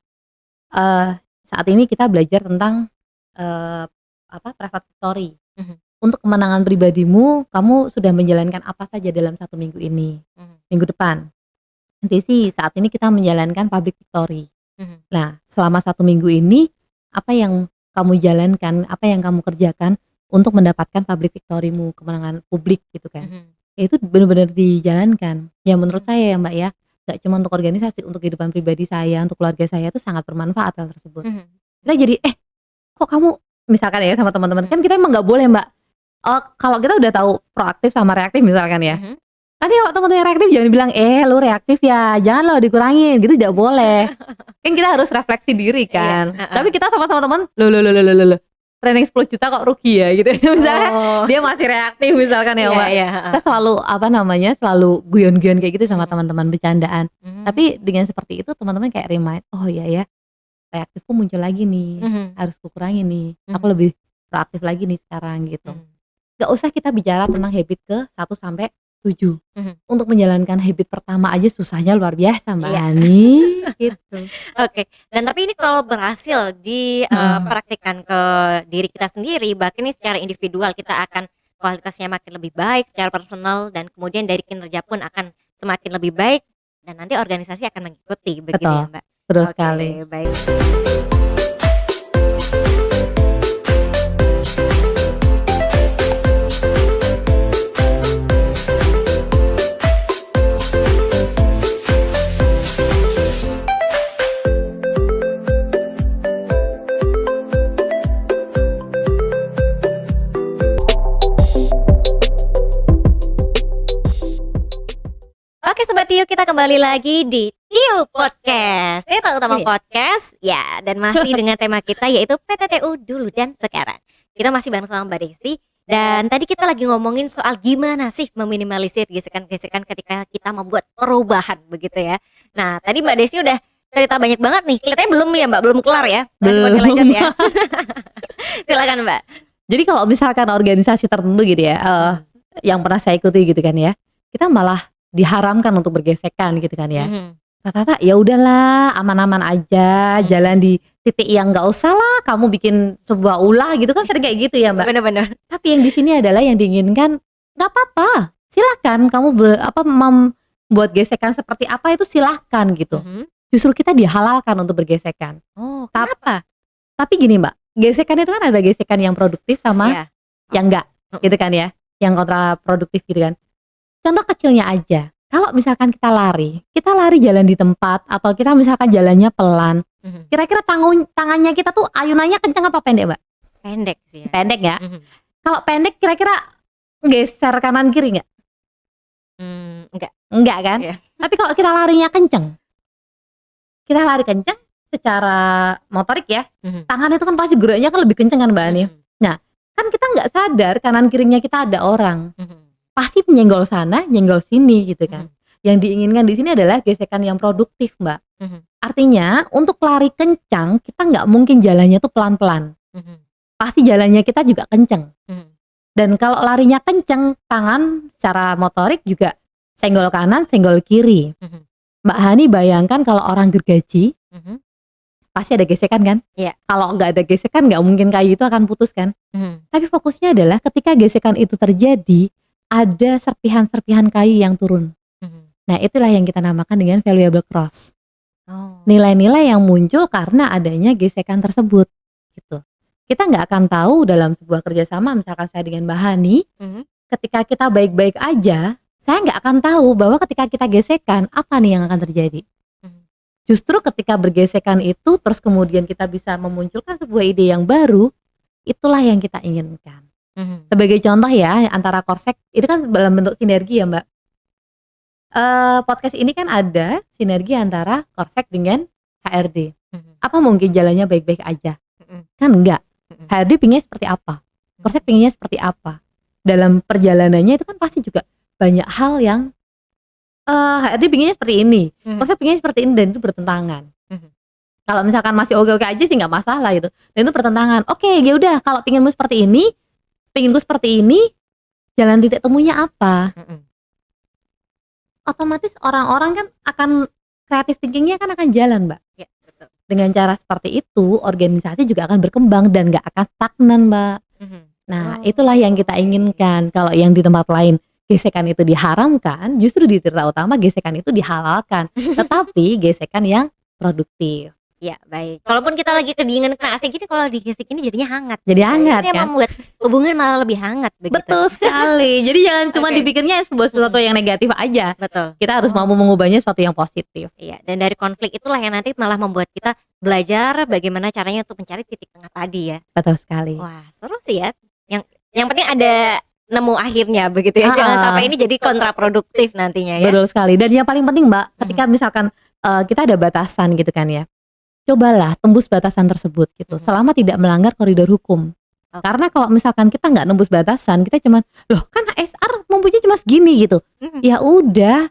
Saat ini kita belajar tentang private victory. Mhm. Untuk kemenangan pribadimu, kamu sudah menjalankan apa saja dalam 1 minggu ini. Mhm. Minggu depan, DC saat ini kita menjalankan public victory. Mhm. Nah, selama 1 minggu ini apa yang kamu jalankan, apa yang kamu kerjakan untuk mendapatkan public victory-mu, kemenangan publik gitu kan. Mhm. Ya itu benar-benar dijalankan. Ya menurut saya ya Mbak ya, nggak cuma untuk organisasi, untuk kehidupan pribadi saya, untuk keluarga saya itu sangat bermanfaat hal tersebut. Mhm. Kita jadi, kok kamu misalkan ya sama teman-teman, kan kita emang nggak boleh Mbak, kalau kita udah tahu proaktif sama reaktif misalkan ya, Mhm. nanti kalau teman-teman yang reaktif jangan bilang, lu reaktif ya, jangan lo dikurangin, gitu tidak boleh. Kan kita harus refleksi diri kan. Iya, heeh. Tapi kita sama-sama teman, loh, training 10 juta kok rugi ya gitu. Misalkan Oh. dia masih reaktif misalkan ya Iya, Mbak. iya, heeh. Kita selalu selalu guyon-guyon kayak gitu sama Mhm. teman-teman bercandaan. Mhm. Tapi dengan seperti itu teman-teman kayak remind, oh iya ya, reaktifku muncul lagi nih, Mhm. harus kukurangi nih. Aku Mhm. lebih proaktif lagi nih sekarang gitu. Mhm. Gak usah kita bicara tentang habit ke 1 sampai 7. Mhm. Untuk menjalankan habit pertama aja susahnya luar biasa Mbak Iya. Ani gitu. Oke, dan tapi ini kalau berhasil dipraktikkan ke diri kita sendiri, bahkan ini secara individual kita akan kualitasnya makin lebih baik secara personal dan kemudian dari kinerja pun akan semakin lebih baik dan nanti organisasi akan mengikuti, begitu ya, Betul, Mbak? betul Oke, sekali. baik. Oke Sobat Tio, kita kembali lagi di Tio Podcast. Cerita Utama Iya. Podcast. Ya, dan masih dengan tema kita yaitu PTTU dulu dan sekarang. Kita masih bareng sama Mbak Desi. Dan tadi kita lagi ngomongin soal gimana sih meminimalisir gesekan-gesekan ketika kita membuat perubahan begitu ya. Nah, tadi Mbak Desi udah cerita banyak banget nih. Kelihatannya belum ya Mbak, belum kelar ya. Masih mau Belum. dilanjut ya. Silakan Mbak. Jadi kalau misalkan organisasi tertentu gitu ya, yang pernah saya ikuti gitu kan ya, kita malah diharamkan untuk bergesekan gitu kan ya. Mhm. Rata-rata ya udahlah aman-aman aja, jalan di titik yang nggak usah lah kamu bikin sebuah ulah gitu kan, sering kayak gitu ya Mbak. Bener-bener. Tapi yang di sini adalah yang diinginkan nggak apa-apa, silakan kamu membuat gesekan seperti apa itu silahkan gitu. Mhm. Justru kita dihalalkan untuk bergesekan. Oh, Tap- kenapa? Tapi gini Mbak, gesekan itu kan ada gesekan yang produktif sama Iya. yang enggak gitu kan ya, yang kontraproduktif gitu kan. Contoh kecilnya aja, kalau misalkan kita lari jalan di tempat atau kita misalkan jalannya pelan, Mhm. kira-kira tangannya kita tuh ayunannya kenceng apa pendek Mbak? Pendek sih ya. Pendek ya. Mhm. Kalau pendek kira-kira geser kanan kiri nggak? Enggak. Enggak kan? Iya. Tapi kalau kita larinya kenceng, kita lari kenceng secara motorik ya, Mhm. tangan itu kan pasti geraknya kan lebih kenceng kan Mbak Ani. Mhm. Kan kita nggak sadar kanan kirinya kita ada orang, Mhm. pasti nyenggol sana, nyenggol sini gitu kan. Mhm. Yang diinginkan di sini adalah gesekan yang produktif Mbak. Mhm. Artinya untuk lari kencang kita nggak mungkin jalannya tuh pelan-pelan, Mhm. pasti jalannya kita juga kenceng. Mhm. Dan kalau larinya kenceng, tangan secara motorik juga senggol kanan, senggol kiri. Mhm. Mbak Hani bayangkan kalau orang gergaji Mhm. pasti ada gesekan kan? Iya. Kalau nggak ada gesekan nggak mungkin kayu itu akan putus kan? Tapi fokusnya adalah ketika gesekan itu terjadi, ada serpihan-serpihan kayu yang turun. Nah, itulah yang kita namakan dengan valuable cross. Nilai-nilai yang muncul karena adanya gesekan tersebut gitu. Kita nggak akan tahu dalam sebuah kerjasama, misalkan saya dengan Mbak Hani, ketika kita baik-baik aja, saya nggak akan tahu bahwa ketika kita gesekan, apa nih yang akan terjadi. Justru ketika bergesekan itu, terus kemudian kita bisa memunculkan sebuah ide yang baru, itulah yang kita inginkan. Sebagai contoh ya, antara Korsek, itu kan dalam bentuk sinergi ya Mbak. Podcast ini kan ada sinergi antara Korsek dengan HRD. Apa mungkin jalannya baik-baik aja? Kan enggak. HRD pinginnya seperti apa? Korsek pinginnya seperti apa? Dalam perjalanannya itu kan pasti juga banyak hal yang HRD pinginnya seperti ini, Korsek pinginnya seperti ini, dan itu bertentangan. Kalau misalkan masih oke-oke aja sih nggak masalah gitu, dan itu bertentangan. Oke, ya udah, kalau pinginmu seperti ini, pinginku seperti ini, jalan titik temunya apa? Otomatis orang-orang kan akan creative thinkingnya kan akan jalan Mbak. Ya, betul. Dengan cara seperti itu, organisasi juga akan berkembang dan nggak akan stagnan Mbak. Nah, itulah yang kita inginkan. Kalau yang di tempat lain gesekan itu diharamkan, justru di Tirta Utama gesekan itu dihalalkan, tetapi gesekan yang produktif. Ya, baik. Kalaupun kita lagi kedinginan kena AC gini, kalau digesek ini jadinya hangat. Jadi hangat Ini kan? membuat hubungan malah lebih hangat begitu. Betul sekali. Jadi jangan cuma dipikirnya sebuah sesuatu yang negatif aja. Betul. Kita harus mampu mengubahnya sesuatu yang positif. Iya, dan dari konflik itulah yang nanti malah membuat kita belajar bagaimana caranya untuk mencari titik tengah tadi ya. Betul sekali. Wah, seru sih ya. Yang penting ada nemu akhirnya begitu ya. Jangan sampai ini jadi kontraproduktif nantinya ya. Betul sekali. Dan yang paling penting Mbak, ketika misalkan kita ada batasan gitu kan ya, cobalah tembus batasan tersebut gitu, selama tidak melanggar koridor hukum. Karena kalau misalkan kita nggak nembus batasan, kita cuman, loh kan HSR mempunyai cuma segini gitu. Ya udah,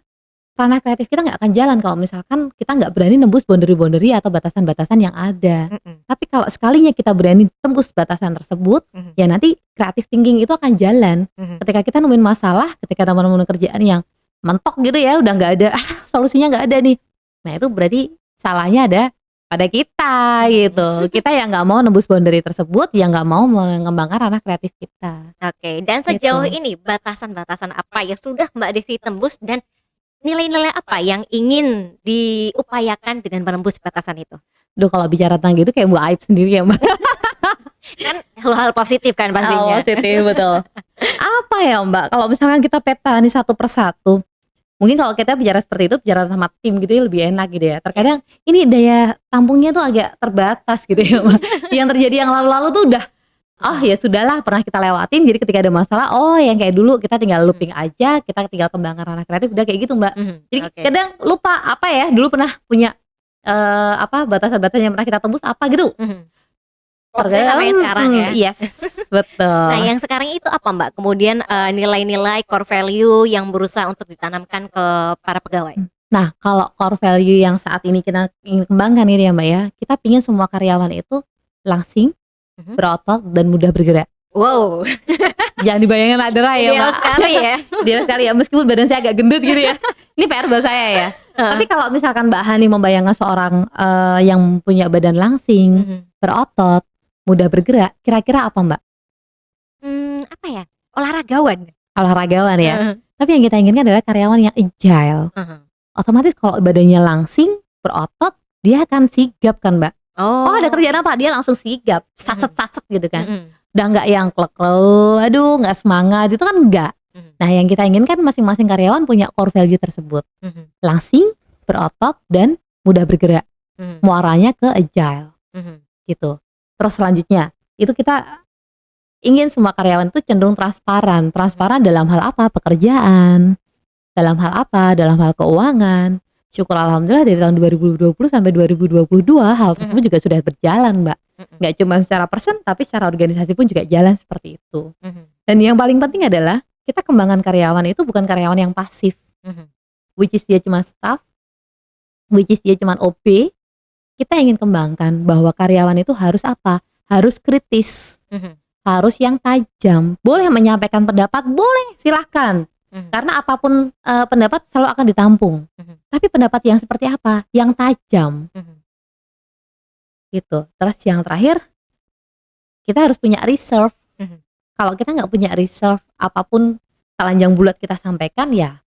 ranah kreatif kita nggak akan jalan kalau misalkan kita nggak berani nembus boundary-boundary atau batasan-batasan yang ada. Tapi kalau sekalinya kita berani tembus batasan tersebut, ya nanti creative thinking itu akan jalan. Ketika kita nemuin masalah, ketika teman-teman kerjaan yang mentok gitu ya, udah nggak ada, solusinya nggak ada nih. Nah itu berarti salahnya ada pada kita gitu. Kita yang nggak mau nembus boundary tersebut, yang nggak mau mengembangkan ranah kreatif kita. Oke, dan sejauh ini batasan-batasan apa yang sudah Mbak Desi tembus, dan nilai-nilai apa yang ingin diupayakan dengan menembus batasan itu? Duh, kalau bicara tentang gitu kayak buat aib sendiri ya Mbak. Kan hal-hal positif kan pastinya. Positif, betul. Apa ya Mbak, kalau misalkan kita peta nih satu persatu, mungkin kalau kita bicara seperti itu, bicara sama tim gitu ya lebih enak gitu ya. Terkadang ini daya tampungnya tuh agak terbatas gitu ya Mbak. Yang terjadi yang lalu-lalu tuh udah, oh ya sudahlah, pernah kita lewatin. Jadi ketika ada masalah, oh yang kayak dulu kita tinggal looping aja, kita tinggal kembangkan ranah kreatif, udah kayak gitu Mbak. Jadi kadang lupa apa ya, dulu pernah punya batasan-batasan yang pernah kita tembus apa gitu. Sampai sekarang ya. Yes, betul. Nah yang sekarang itu apa Mbak? Kemudian nilai-nilai core value yang berusaha untuk ditanamkan ke para pegawai. Nah kalau core value yang saat ini kita ingin kembangkan ini ya Mbak ya, kita pingin semua karyawan itu langsing, berotot, dan mudah bergerak. Wow. Jangan dibayangin ladera ya Mbak. Ideal sekali ya. Ideal sekali ya, meskipun badan saya agak gendut gitu ya. Ini PR buat saya ya. Tapi kalau misalkan Mbak Hani membayangkan seorang yang punya badan langsing, berotot, mudah bergerak, kira-kira apa Mbak? Apa ya? Olahragawan Ya. Tapi yang kita inginkan adalah karyawan yang agile. Otomatis kalau badannya langsing, berotot, dia akan sigap kan Mbak. Oh ada kerjaan apa? Dia langsung sigap, sacet-sacet gitu kan. Udah nggak yang klek-klek, aduh nggak semangat, itu kan enggak. Nah yang kita inginkan masing-masing karyawan punya core value tersebut. Langsing, berotot, dan mudah bergerak. Muaranya ke agile. Gitu. Terus selanjutnya, itu kita ingin semua karyawan itu cenderung transparan. Transparan dalam hal apa? Pekerjaan. Dalam hal apa? Dalam hal keuangan. Syukur alhamdulillah dari tahun 2020 sampai 2022 hal tersebut juga sudah berjalan Mbak. Nggak cuma secara person, tapi secara organisasi pun juga jalan seperti itu. Dan yang paling penting adalah kita kembangkan karyawan itu bukan karyawan yang pasif. Which is dia cuma staff, which is dia cuma OP. Kita ingin kembangkan bahwa karyawan itu harus apa? Harus kritis, harus yang tajam. Boleh menyampaikan pendapat, boleh, silahkan. Karena apapun pendapat selalu akan ditampung. Tapi pendapat yang seperti apa? Yang tajam. gitu. Terus yang terakhir, kita harus punya reserve. Mhm. Kalau kita nggak punya reserve, apapun telanjang bulat kita sampaikan, ya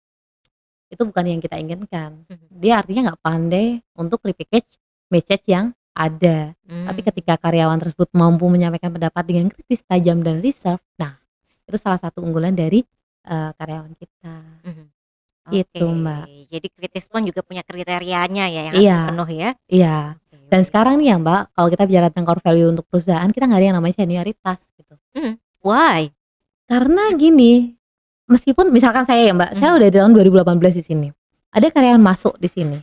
itu bukan yang kita inginkan. Mhm. Dia artinya nggak pandai untuk repackage message yang ada. Tapi ketika karyawan tersebut mampu menyampaikan pendapat dengan kritis, tajam, dan reserve, nah itu salah satu unggulan dari karyawan kita. Mhm. Oke, Gitu, Mbak. jadi kritis pun juga punya kriterianya ya yang harus Iya, dipenuhi ya? iya. Oke, Dan baik. sekarang nih ya Mbak, kalau kita bicara tentang core value untuk perusahaan, kita nggak ada yang namanya senioritas gitu. Why? Karena gini, meskipun misalkan saya ya Mbak, saya Mhm. udah di tahun 2018 di sini. Ada karyawan masuk di sini,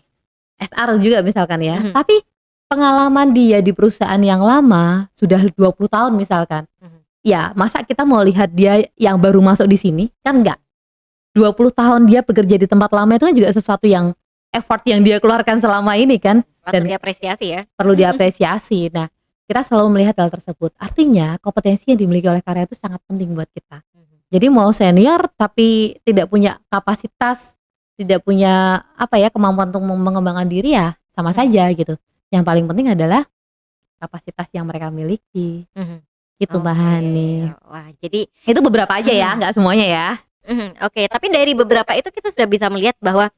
SR juga misalkan ya, Mhm. tapi pengalaman dia di perusahaan yang lama sudah 20 tahun misalkan. Mhm. Ya, masa kita mau lihat dia yang baru masuk di sini? Kan enggak. 20 tahun dia bekerja di tempat lama itu kan juga sesuatu yang effort yang dia keluarkan selama ini kan, Patut dan diapresiasi ya? perlu diapresiasi. Nah, kita selalu melihat hal tersebut. Artinya kompetensi yang dimiliki oleh karya itu sangat penting buat kita. Mhm. Jadi mau senior tapi tidak punya kapasitas, tidak punya apa ya, kemampuan untuk mengembangkan diri, ya sama Mhm. saja gitu. Yang paling penting adalah kapasitas yang mereka miliki. Mhm. Gitu Mbak Oke, Hani. wah jadi Itu beberapa aja ya, nggak semuanya ya. Oke, tapi dari beberapa itu kita sudah bisa melihat bahwa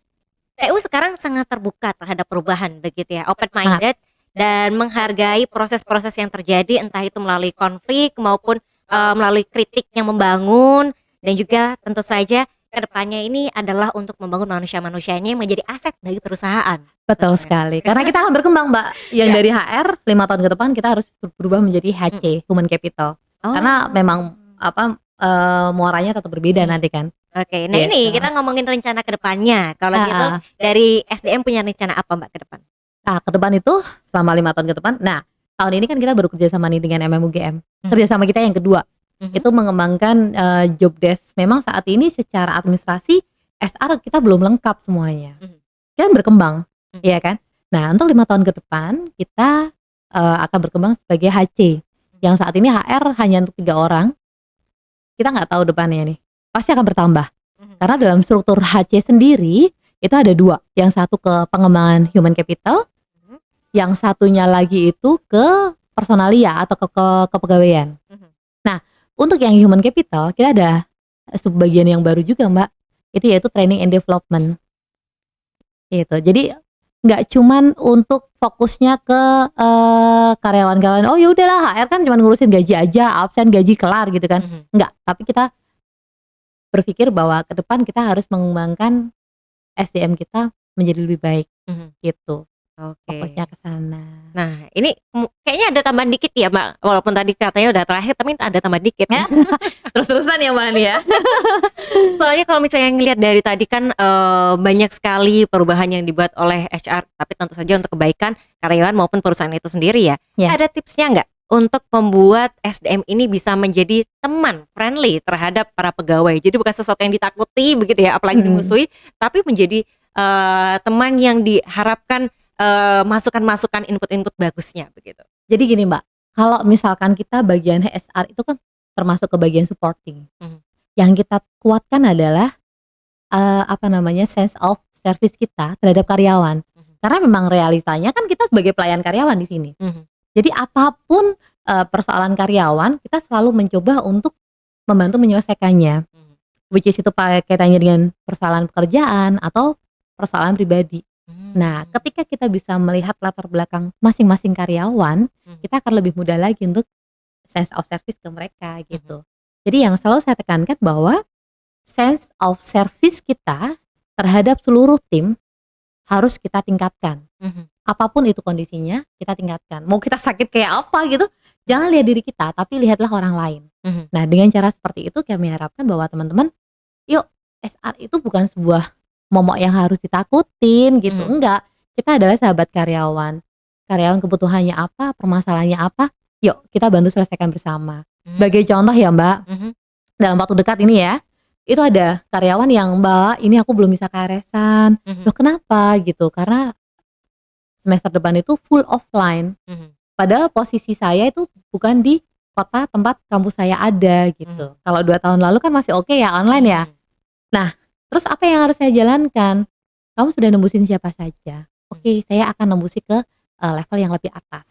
TU sekarang sangat terbuka terhadap perubahan begitu ya, open Sangat. minded dan menghargai proses-proses yang terjadi entah itu melalui konflik maupun melalui kritik yang membangun, dan juga tentu saja kedepannya ini adalah untuk membangun manusia-manusianya yang menjadi aset bagi perusahaan. Betul sekali. Karena kita akan berkembang Mbak. Yang Ya. dari HR 5 tahun ke depan kita harus berubah menjadi HC, Human Capital. Karena Oh. memang apa muaranya tetap berbeda nanti kan. Oke, nah ini Gitu. kita ngomongin rencana kedepannya. Kalau gitu Heeh. dari SDM punya rencana apa Mbak ke depan? Nah, ke depan itu selama 5 tahun ke depan. Nah, tahun ini kan kita baru kerja sama nih dengan MMUGM. Kerjasama kita yang kedua itu mengembangkan job desk. Memang saat ini secara administrasi SR kita belum lengkap semuanya. Kan berkembang, ya kan? Nah, untuk 5 tahun ke depan kita akan berkembang sebagai HC. Yang saat ini HR hanya untuk 3 orang. Kita nggak tahu depannya nih. Pasti akan bertambah. Karena dalam struktur HC sendiri itu ada 2. Yang satu ke pengembangan human capital, yang satunya lagi itu ke personalia atau ke kepegawaian. Nah, untuk yang human capital kita ada subbagian yang baru juga Mbak. Itu yaitu training and development. Gitu. Jadi nggak cuman untuk fokusnya ke karyawan-karyawan. Oh ya udahlah, HR kan cuma ngurusin gaji aja, absen gaji kelar gitu kan. Enggak, tapi kita berpikir bahwa ke depan kita harus mengembangkan SDM kita menjadi lebih baik. Gitu. Oke. Fokusnya ke sana. Nah, ini kayaknya ada tambahan dikit ya, Mbak. Walaupun tadi katanya udah terakhir, tapi ada tambahan dikit. Terus-terusan ya Mbak Ani ya. Soalnya kalau misalnya ngelihat dari tadi kan banyak sekali perubahan yang dibuat oleh HR, tapi tentu saja untuk kebaikan karyawan maupun perusahaan itu sendiri ya. Ya. Ada tipsnya nggak untuk membuat SDM ini bisa menjadi teman friendly terhadap para pegawai? Jadi bukan sesuatu yang ditakuti begitu ya, apalagi dimusuhi, tapi menjadi teman yang diharapkan masukan-masukan, input-input bagusnya begitu. Jadi gini Mbak, kalau misalkan kita bagian HR itu kan termasuk ke bagian supporting. Yang kita kuatkan adalah sense of service kita terhadap karyawan. Karena memang realitanya kan kita sebagai pelayan karyawan di sini. Jadi apapun persoalan karyawan, kita selalu mencoba untuk membantu menyelesaikannya. Which is itu kaitannya dengan persoalan pekerjaan atau persoalan pribadi. Nah, ketika kita bisa melihat latar belakang masing-masing karyawan, kita akan lebih mudah lagi untuk sense of service ke mereka gitu. Jadi yang selalu saya tekankan bahwa sense of service kita terhadap seluruh tim harus kita tingkatkan. Apapun itu kondisinya, kita tingkatkan. Mau kita sakit kayak apa gitu, jangan lihat diri kita, tapi lihatlah orang lain. Nah, dengan cara seperti itu kami harapkan bahwa teman-teman, yuk, SR itu bukan sebuah momok yang harus ditakutin gitu. Enggak, kita adalah sahabat karyawan. Karyawan kebutuhannya apa, permasalahannya apa, yuk kita bantu selesaikan bersama. Sebagai contoh ya Mbak, dalam waktu dekat ini ya, itu ada karyawan yang Mbak, ini aku belum bisa KRS-an. Loh kenapa gitu? Karena semester depan itu full offline. Padahal posisi saya itu bukan di kota tempat kampus saya ada gitu. Kalau 2 tahun lalu kan masih oke ya online ya. Nah, terus apa yang harus saya jalankan? Kamu sudah nembusin siapa saja? Oke, saya akan nembusi ke level yang lebih atas.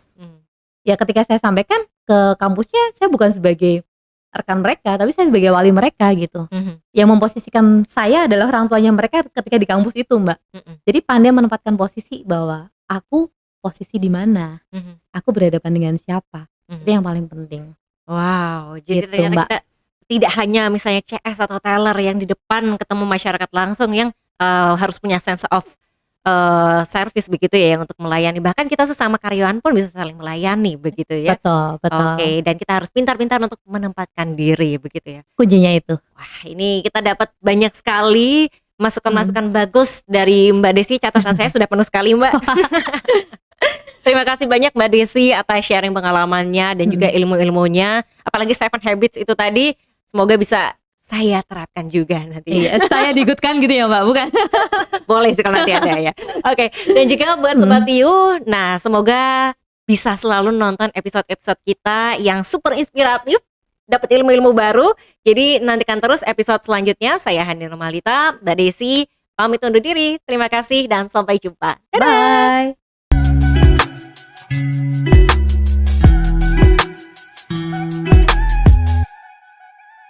ya ketika saya sampaikan ke kampusnya, saya bukan sebagai rekan mereka, tapi saya sebagai wali mereka gitu. Yang memposisikan saya adalah orang tuanya mereka ketika di kampus itu, Mbak. Jadi pandai menempatkan posisi bahwa aku posisi di mana, aku berhadapan dengan siapa, itu yang paling penting. Wow, jadi Gitu, ternyata Mbak. kita tidak hanya misalnya CS atau teller yang di depan ketemu masyarakat langsung yang harus punya sense of service begitu ya, yang untuk melayani. Bahkan kita sesama karyawan pun bisa saling melayani begitu ya. Betul, betul. Oke, dan kita harus pintar-pintar untuk menempatkan diri begitu ya. Kuncinya itu. Wah, ini kita dapat banyak sekali masukan-masukan bagus dari Mbak Desi. Catatan saya sudah penuh sekali, Mbak. Terima kasih banyak Mbak Desi atas sharing pengalamannya dan juga ilmu-ilmunya. Apalagi 7 Habits itu tadi, semoga bisa saya terapkan juga nanti. Iya, saya digutkan gitu ya Mbak, bukan? Boleh sih kalau nanti ada ya. Oke, dan juga buat Sobat Tiu, nah semoga bisa selalu nonton episode-episode kita yang super inspiratif, dapat ilmu-ilmu baru. Jadi nantikan terus episode selanjutnya. Saya Hani Romalita, Mbak Desi, pamit undur diri. Terima kasih dan sampai jumpa. Dadah! Bye.